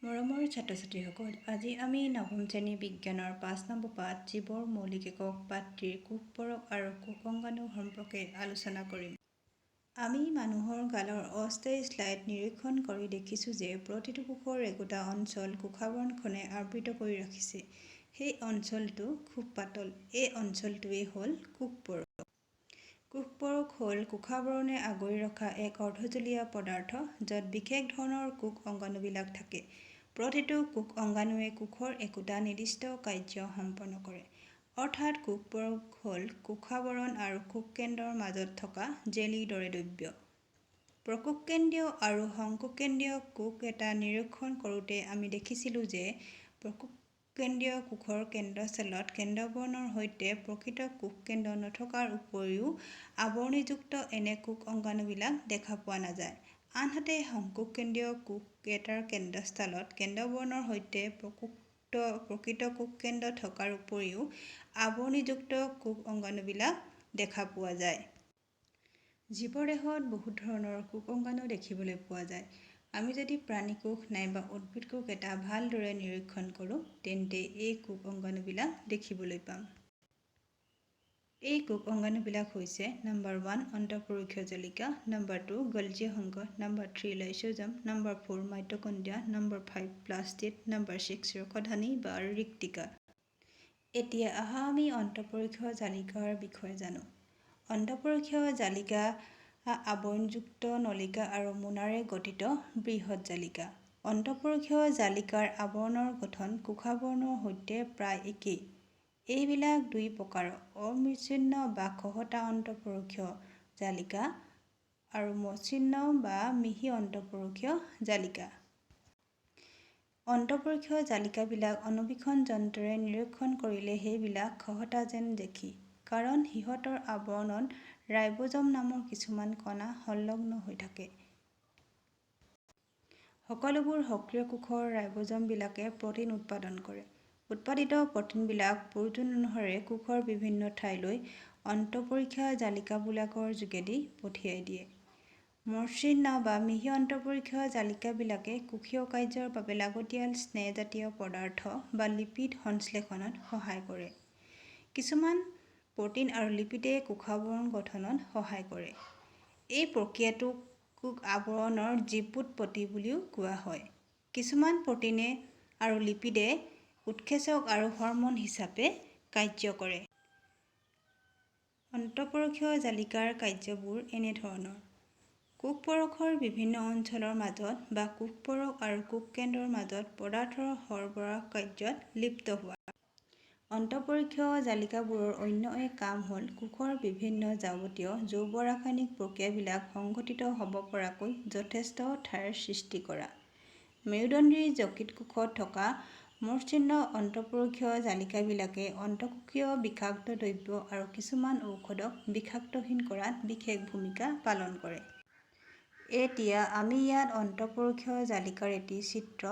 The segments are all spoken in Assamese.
মৰমৰ ছাত্ৰ-ছাত্ৰীসকল, আজি আমি নৱম শ্ৰেণী বিজ্ঞানৰ ৫ নম্বৰ পাঠ জীৱৰ মৌলিক একক পাঠটিৰ কোষ পৰক আৰু কোষ অংগাণু সম্পৰ্কে আলোচনা কৰিম। আমি মানুহৰ গালৰ অস্থায়ী স্লাইড নিৰীক্ষণ কৰি দেখিছোঁ যে প্ৰতিটো কোষৰ একোটা অঞ্চল কোষাৱৰণখনে আবৃত কৰি ৰাখিছে। সেই অঞ্চলটো খুব পাতল। এই অঞ্চলটোৱেই হ'ল কোষ পৰক। কোষ পৰক হ'ল কোষাৱৰণে আগুৰি ৰখা এক অৰ্ধজলীয়া পদাৰ্থ য'ত বিশেষ ধৰণৰ কোষ অংগাণুবিলাক থাকে। প্ৰতিটো কোষ অংগাণুৱে কোষৰ একোটা নিৰ্দিষ্ট কাৰ্য সম্পন্ন কৰে। অৰ্থাৎ কোষ পৰক হ'ল কোষাৱৰণ আৰু কোষকেন্দ্ৰৰ মাজত থকা জেলিৰ দৰে দ্ৰব্য। প্ৰকোষকেন্দ্ৰীয় আৰু সংকোষকেন্দ্ৰীয় কোষ এটা নিৰীক্ষণ কৰোঁতে আমি দেখিছিলোঁ যে প্ৰকোষকেন্দ্ৰীয় কোষৰ কেন্দ্ৰস্থলত কেন্দ্ৰাৱৰণৰ সৈতে প্ৰকৃত কোষকেন্দ্ৰ নথকাৰ উপৰিও আৱৰণীযুক্ত এনে কোষ অংগাণুবিলাক দেখা পোৱা নাযায়। আনহাতে সংকোষকেন্দ্ৰীয় কোষ এটাৰ কেন্দ্ৰস্থলত কেন্দ্ৰাৱৰণৰ সৈতে প্ৰকৃত কোষকেন্দ্ৰ থকাৰ উপৰিও আৱৰণীযুক্ত কোষ অংগাণুবিলাক দেখা পোৱা যায়। জীৱৰ দেহত বহুত ধৰণৰ কোষ অংগাণু দেখিবলৈ পোৱা যায়। আমি যদি প্ৰাণী কোষ নাইবা উদ্ভিদ কোষ এটা ভালদৰে নিৰীক্ষণ কৰোঁ, তেন্তে এই কোষ অংগাণুবিলাক দেখিবলৈ পাম। এই কোষ অংগাণুবিলাক হৈছে নম্বৰ 1 অন্তঃপৰকীয় জালিকা, নম্বৰ 2 গলজি অংগ, number 3 lysosome, number 4 mitochondria, number 5 plastid, number 6 ৰসধানী বা ৰিক্তিকা। এতিয়া আহা আমি অন্তঃপৰকীয় জালিকাৰ বিষয়ে জানো। অন্তঃপৰকীয় জালিকা আৱৰণযুক্ত নলিকা আৰু মোনাৰে গঠিত বৃহৎ জালিকা। অন্তঃপৰকীয় জালিকাৰ আৱৰণৰ গঠন কোষাৱৰণৰ সৈতে প্ৰায় একেই। এইবিলাক দুই প্ৰকাৰৰ: অমসৃণ বা খহটা অন্তঃপৰকীয় জালিকা আৰু মসৃণ বা মিহি অন্তঃপৰকীয় জালিকা। অন্তঃপৰকীয় জালিকাবিলাক অণুবীক্ষণ যন্ত্ৰৰে নিৰীক্ষণ কৰিলে সেইবিলাক খহটা যেন দেখি, কাৰণ সিহঁতৰ আৱৰণত ৰাইবোজম নামৰ কিছুমান কণা সংলগ্ন হৈ থাকে। সকলোবোৰ সক্ৰিয় কোষৰ ৰাইবোজমবিলাকে প্ৰ'টিন উৎপাদন কৰে। উৎপাদিত প্ৰ'টিনবিলাক প্ৰয়োজন অনুসাৰে কোষৰ বিভিন্ন ঠাইলৈ অন্তঃপৰকীয় জালিকাবিলাকৰ যোগেদি পঠিয়াই দিয়ে। মসৃণ বা মিহি অন্তঃপৰকীয় জালিকাবিলাকে কোষীয় কাৰ্যৰ বাবে লাগতিয়াল স্নেহজাতীয় পদাৰ্থ বা লিপিড সংশ্লেষণত সহায় কৰে। কিছুমান প্ৰ'টিন আৰু লিপিডে কোষাৱৰণ গঠনত সহায় কৰে। এই প্ৰক্ৰিয়াটোক কোষ আৱৰণৰ জীৱোৎপত্তি বুলিও কোৱা হয়। কিছুমান প্ৰ'টিনে আৰু লিপিডে উৎসেচক আৰু হৰম'ন হিচাপে কাৰ্য কৰে। অন্তঃপৰকীয় জালিকাৰ কাৰ্যবোৰ এনেধৰণৰ: কোষ পৰকৰ বিভিন্ন অঞ্চলৰ মাজত বা কোষ পৰক আৰু কোষকেন্দ্ৰৰ মাজত পদাৰ্থৰ সৰবৰাহ কাৰ্যত লিপ্ত হোৱা। অন্তঃপৰকীয় জালিকাবোৰৰ অন্য এক কাম হ'ল কোষৰ বিভিন্ন যাৱতীয় জৈৱ-ৰাসায়নিক প্ৰক্ৰিয়াবিলাক সংঘটিত হ'ব পৰাকৈ যথেষ্ট ঠাইৰ সৃষ্টি কৰা। মেৰুদণ্ডী যকৃত কোষত থকা মসৃণ অন্তঃপৰকীয় জালিকাবিলাকে অন্তঃকোষীয় বিষাক্ত দ্ৰব্য আৰু কিছুমান ঔষধক বিষাক্তহীন কৰাত বিশেষ ভূমিকা পালন কৰে। এতিয়া আমি ইয়াত অন্তঃপৰকীয় জালিকাৰ এটি চিত্ৰ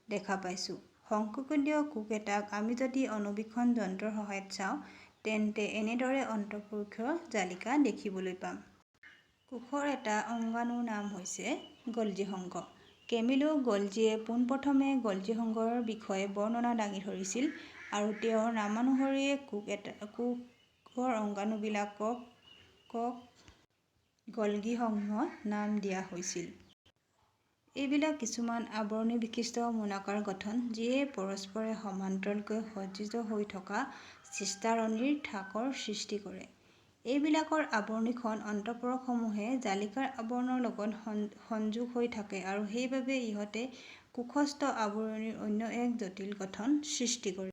দেখা পাইছোঁ। সংকোষকেন্দ্ৰীয় কোষ এটাক আমি যদি অণুবীক্ষণ যন্ত্ৰৰ সহায়ত চাওঁ, তেন্তে এনেদৰে অন্তঃপৰকীয় জালিকা দেখিবলৈ পাম। কোষৰ এটা অংগাণুৰ নাম হৈছে গলজি অংগ। কেমিলো গলজিয়ে পোনপ্ৰথমে গলজি অংগৰ বিষয়ে বৰ্ণনা দাঙি ধৰিছিল আৰু তেওঁৰ নামানুসাৰেই কোষৰ অংগাণুবিলাকক গলগি অংগ নাম দিয়া হৈছিল। এইবিলাক কিছুমান আৱৰণী বিশিষ্ট মোনাকাৰ গঠন যিয়ে পৰস্পৰে সমান্তৰালকৈ সজ্জিত হৈ থকা চিষ্টাৰণিৰ থাকৰ সৃষ্টি কৰে। এইবিলাকৰ আৱৰণীখন অন্তঃপৰকসমূহে জালিকাৰ আৱৰণৰ লগত সংযোগ হৈ থাকে আৰু সেইবাবে ইহঁতে কোষস্থ আৱৰণীৰ অন্য এক জটিল গঠন সৃষ্টি কৰে।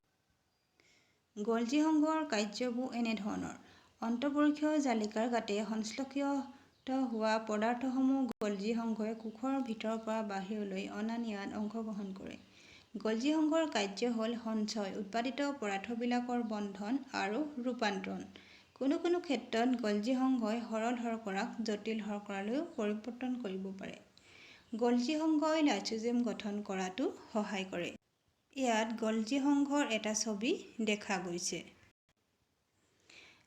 গলজি অংগৰ কাৰ্যবোৰ এনেধৰণৰ: অন্তঃপৰকীয় জালিকাৰ গাতে সংশ্লেষিত হোৱা পদাৰ্থসমূহ গলজি অংগই কোষৰ ভিতৰৰ পৰা বাহিৰলৈ অনা নিয়াত অংশগ্ৰহণ কৰে। গলজি অংগৰ কাৰ্য হ'ল সঞ্চয়, উৎপাদিত পদাৰ্থবিলাকৰ বন্ধন আৰু ৰূপান্তৰণ। কোনো কোনো ক্ষেত্ৰত গলজি অংগই সৰল শৰ্কৰাক জটিল শৰ্কৰালৈও পৰিৱৰ্তন কৰিব পাৰে। গলজি অংগই লাইসোজোম গঠন কৰাতো সহায় কৰে। ইয়াত গলজি অংগৰ এটা ছবি দেখা গৈছে।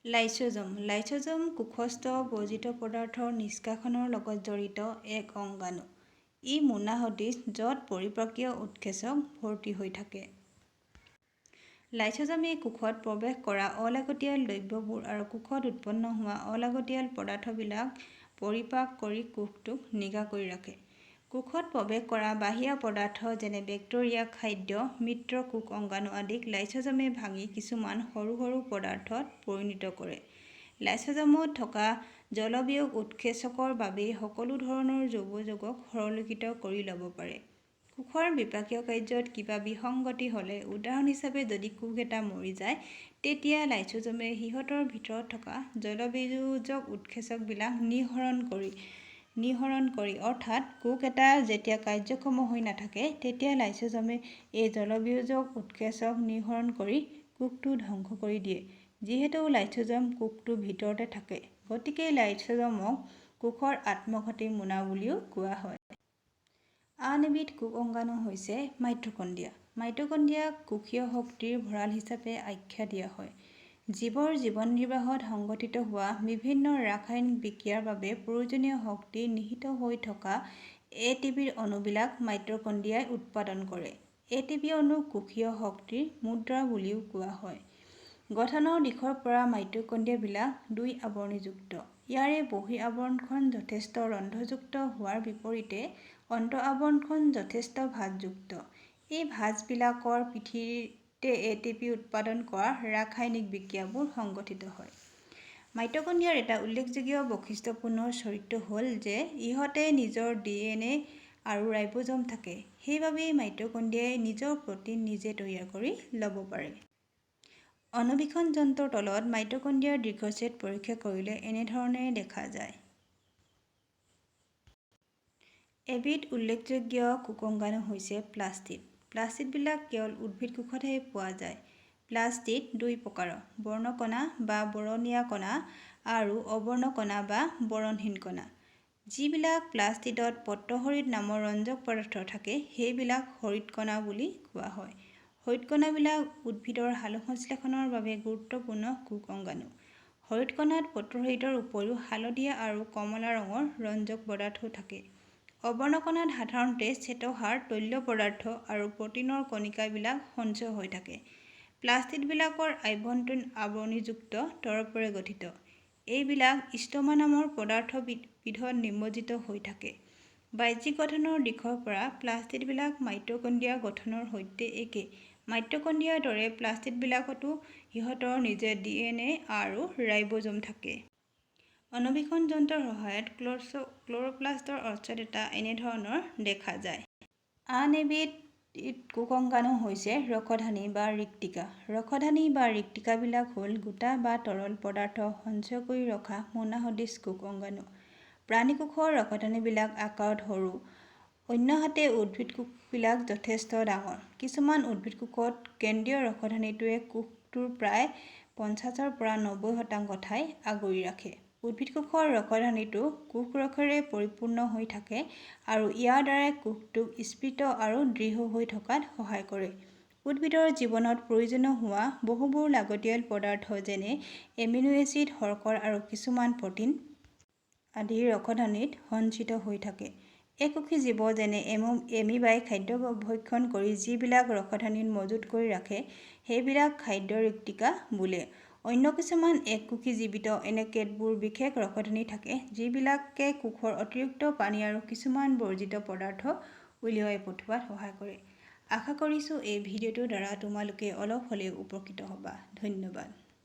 লাইসোজোম: লাইসোজোম কোষস্থ বৰ্জিত পদাৰ্থৰ নিষ্কাশনৰ লগত জড়িত এক অংগাণু। ই মোনাহদিছ য'ত পৰিপাকীয় উৎসেচক ভৰ্তি হৈ থাকে। লাইসোজমে কোষত প্ৰৱেশ কৰা অলাগতিয়াল দ্ৰব্যবোৰ আৰু কোষত উৎপন্ন হোৱা অলাগতিয়াল পদাৰ্থবিলাক পৰিপাক কৰি কোষটোক নিগা কৰি ৰাখে। কোষত প্ৰৱেশ কৰা বাহিৰা পদাৰ্থ যেনে বেক্টেৰিয়া, খাদ্য, মৃত কোষ অংগাণু আদিক লাইসোজমে ভাঙি কিছুমান সৰু সৰু পদাৰ্থত পৰিণত কৰে। লাইসোজমত থকা জলবিয়োগ উৎসেচকৰ বাবেই সকলো ধৰণৰ জৈৱ যৌগক সৰলীকৃত কৰি ল'ব পাৰে। কোষৰ বিপাকীয় কাৰ্যত কিবা বিসংগতি হ'লে, উদাহৰণ হিচাপে যদি কোষ এটা মৰি যায়, তেতিয়া লাইসোজমে সিহঁতৰ ভিতৰত থকা জলবিয়োজক উৎসেচকবিলাক নিঃসৰণ কৰি অৰ্থাৎ কোষ এটা যেতিয়া কাৰ্যক্ষম হৈ নাথাকে, তেতিয়া লাইসোজমে এই জলবিয়োজক উৎসেচক নিঃসৰণ কৰি কোষটো ধ্বংস কৰি দিয়ে। যিহেতু লাইসোজম কোষটোৰ ভিতৰতে থাকে, গতিকে লাইসোজমক কোষৰ আত্মঘাতী মোনা বুলিও কোৱা হয়। আন এবিধ কোষ অংগাণু হৈছে মাইটকণ্ড্ৰিয়া। মাইটকণ্ড্ৰিয়াক কোষীয় শক্তিৰ ভঁৰাল হিচাপে আখ্যা দিয়া হয়। জীৱৰ জীৱন নিৰ্বাহত সংঘটিত হোৱা বিভিন্ন ৰাসায়নিক বিক্ৰিয়াৰ বাবে প্ৰয়োজনীয় শক্তি নিহিত হৈ থকা এটিপিৰ অণুবিলাক মাইটকণ্ড্ৰিয়াই উৎপাদন কৰে। এটিপি অণুক কোষীয় শক্তিৰ মুদ্ৰা বুলিও কোৱা হয়। গঠনৰ দিশৰ পৰা মাইটকণ্ড্ৰিয়াবিলাক দুই আৱৰণীযুক্ত। ইয়াৰে বহিঃ আৱৰণখন যথেষ্ট ৰন্ধ্ৰযুক্ত হোৱাৰ বিপৰীতে অন্তঃআৱৰণখন যথেষ্ট ভাঁজযুক্ত। এই ভাঁজবিলাকৰ পিঠিতে এটিপি উৎপাদন কৰা ৰাসায়নিক বিক্ৰিয়াবোৰ সংঘটিত হয়। মাইটকণ্ড্ৰিয়াৰ এটা উল্লেখযোগ্য বৈশিষ্ট্যপূৰ্ণ চৰিত্ৰ হ'ল যে ইহঁতে নিজৰ ডিএনএ আৰু ৰাইবোজম থাকে। সেইবাবেই মাইটকণ্ড্ৰিয়াই নিজৰ প্ৰ'টিন নিজে তৈয়াৰ কৰি ল'ব পাৰে। অণুবীক্ষণ যন্ত্ৰৰ তলত মাইটকণ্ড্ৰিয়াৰ দীৰ্ঘচ্ছেদ পৰীক্ষা কৰিলে এনেধৰণে দেখা যায়। এবিধ উল্লেখযোগ্য কোষ অংগাণু হৈছে প্লাস্টিড। প্লাস্টিডবিলাক কেৱল উদ্ভিদ কোষতহে পোৱা যায়। প্লাস্টিড দুই প্ৰকাৰৰ: বৰ্ণকণা বা বৰণীয়া কণা আৰু অবৰ্ণকণা বা বৰণহীন কণা। যিবিলাক প্লাস্টিডত পত্ৰহৰিত নামৰ ৰঞ্জক পদাৰ্থ থাকে, সেইবিলাক হৰিতকণা বুলি কোৱা হয়। হৰিতকণাবিলাক উদ্ভিদৰ সালোকসংশ্লেষণৰ বাবে গুৰুত্বপূৰ্ণ কোষ অংগাণু। হৰিতকণাত পত্ৰহৰিতৰ উপৰিও হালধীয়া আৰু কমলা ৰঙৰ ৰঞ্জক পদাৰ্থও থাকে। অবৰ্ণকণাত সাধাৰণতে শ্বেতসাৰ, তৈল পদাৰ্থ আৰু প্ৰ'টিনৰ কণিকাবিলাক সঞ্চয় হৈ থাকে। প্লাস্টিডবিলাকৰ আভ্যন্তৰীণ আৱৰণীযুক্ত তৰপৰে গঠিত। এইবিলাক ষ্ট্ৰমা নামৰ পদাৰ্থবিধত নিমজ্জিত হৈ থাকে। বাহ্যিক গঠনৰ দিশৰ পৰা প্লাস্টিডবিলাক মাইটকণ্ড্ৰিয়া গঠনৰ সৈতে একে। মাইটকণ্ড্ৰিয়াৰ দৰে প্লাস্টিডবিলাকতো সিহঁতৰ নিজে ডিএনএ আৰু ৰাইবোজম থাকে। অণুবীক্ষণ যন্ত্ৰৰ সহায়ত ক্লৰোপ্লাষ্টৰ অৱস্থাত এটা এনেধৰণৰ দেখা যায়। আন এবিধ কোষ অংগাণু হৈছে ৰসধানী বা ৰিক্তিকা। ৰসধানী বা ৰিক্তিকাবিলাক হ'ল গোটা বা তৰল পদাৰ্থ সঞ্চয় কৰি ৰখা মোনাসদৃশ কোষ অংগাণু। প্ৰাণীকোষৰ ৰসধানীবিলাক আকাৰত সৰু, অন্যহাতে উদ্ভিদ কোষবিলাক যথেষ্ট ডাঙৰ। কিছুমান উদ্ভিদ কোষত কেন্দ্ৰীয় ৰসধানীটোৱে কোষটোৰ প্ৰায় 50ৰ পৰা 90% ঠাই আগুৰি ৰাখে। উদ্ভিদ কোষৰ ৰসধানীটো কোষৰসেৰে পৰিপূৰ্ণ হৈ থাকে আৰু ইয়াৰ দ্বাৰাই কোষটোক স্ফীত আৰু দৃঢ় হৈ থকাত সহায় কৰে। উদ্ভিদৰ জীৱনত প্ৰয়োজনীয় হোৱা বহুবোৰ লাগতিয়াল পদাৰ্থ যেনে এমিনো এচিড, শৰ্কৰা আৰু কিছুমান প্ৰ'টিন আদি ৰসধানীত সঞ্চিত হৈ থাকে। এককোষী জীৱ যেনে এমিবাই খাদ্য ভক্ষণ কৰি যিবিলাক ৰসধানীত মজুত কৰি ৰাখে, সেইবিলাক খাদ্য ৰিক্তিকা বোলে। অন্য কিছুমান এককোষী জীৱিত এনে কেতবোৰ বিশেষ ৰসধানী থাকে, যিবিলাকে কোষৰ অতিৰিক্ত পানী আৰু কিছুমান বৰ্জিত পদাৰ্থ উলিয়াই পঠিওৱাত সহায় কৰে। আশা কৰিছোঁ এই ভিডিঅ'টোৰ দ্বাৰা তোমালোকে অলপ হ'লেও উপকৃত হ'বা। ধন্যবাদ।